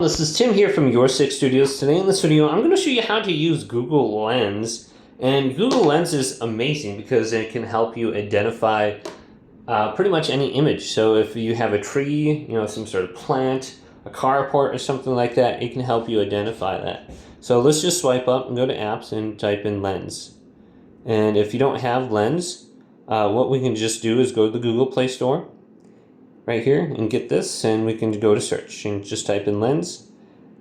This is Tim here from Your Six Studios. Today in this video, I'm going to show you how to use Google Lens. And Google Lens is amazing because it can help you identify pretty much any image. So if you have a tree, some sort of plant, a carport or something like that, it can help you identify that. So let's just swipe up and go to apps and type in Lens. And if you don't have Lens, what we can just do is go to the Google Play Store right here and get this, and we can go to search and just type in Lens,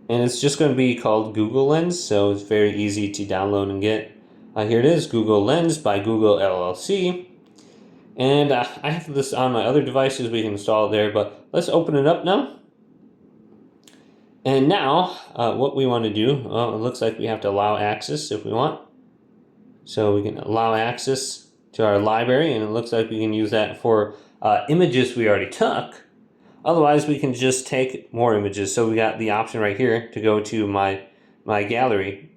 and it's just going to be called Google Lens, so it's very easy to download and get. Here it is, Google Lens by Google LLC, and I have this on my other devices. We can install it there, but let's open it up now. And now what we want to do, well, it looks like we have to allow access if we want, so we can allow access to our library, and it looks like we can use that for images we already took. Otherwise, we can just take more images. So we got the option right here to go to my gallery,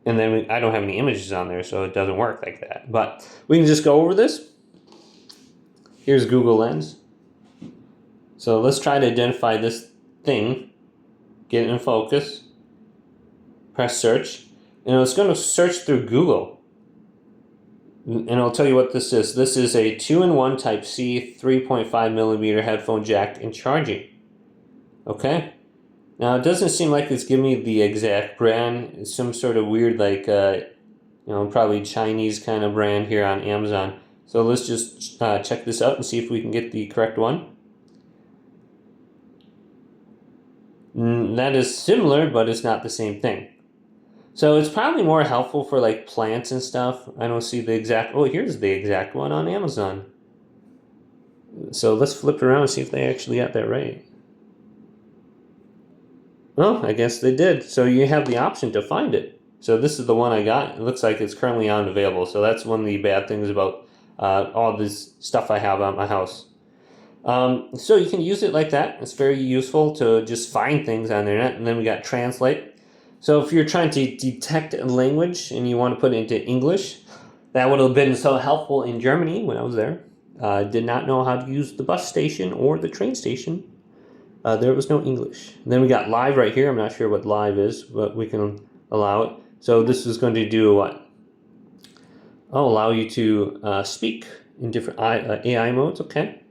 and then I don't have any images on there, so it doesn't work like that. But we can just go over this. Here's Google Lens. So let's try to identify this thing. Get it in focus. Press search, and it's going to search through Google. And I'll tell you what this is. This is a 2-in-1 Type-C 3.5mm headphone jack and charging. Okay? Now, it doesn't seem like it's giving me the exact brand. It's some sort of weird, like, probably Chinese kind of brand here on Amazon. So let's just check this out and see if we can get the correct one. That is similar, but it's not the same thing. So it's probably more helpful for like plants and stuff. I don't see the exact, oh, here's the exact one on Amazon. So let's flip it around and see if they actually got that right. Oh, I guess they did. So you have the option to find it. So this is the one I got. It looks like it's currently unavailable. So that's one of the bad things about all this stuff I have on my house. So you can use it like that. It's very useful to just find things on the internet. And then we got translate. So if you're trying to detect a language and you want to put it into English, that would have been so helpful in Germany when I was there. Did not know how to use the bus station or the train station. There was no English. And then we got live right here. I'm not sure what live is, but we can allow it. So this is going to do what? Oh, allow you to speak in different AI modes. Okay.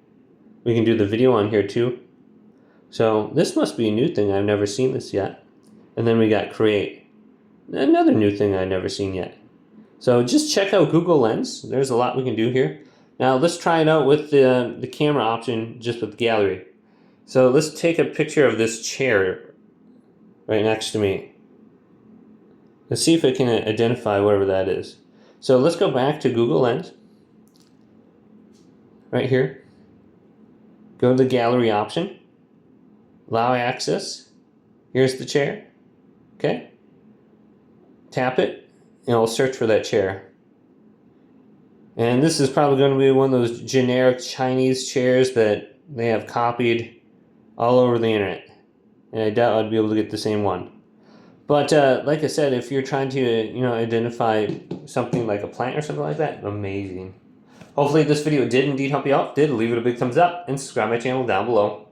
We can do the video on here too. So this must be a new thing. I've never seen this yet. And then we got create. Another new thing I've never seen yet. So just check out Google Lens. There's a lot we can do here. Now let's try it out with the camera option, just with the gallery. So let's take a picture of this chair right next to me. Let's see if it can identify whatever that is. So let's go back to Google Lens. Right here. Go to the gallery option. Allow access. Here's the chair. Okay, tap it, and it'll search for that chair. And this is probably going to be one of those generic Chinese chairs that they have copied all over the internet. And I doubt I'd be able to get the same one. But like I said, if you're trying to identify something like a plant or something like that, amazing. Hopefully this video did indeed help you out. If it did, leave it a big thumbs up and subscribe to my channel down below.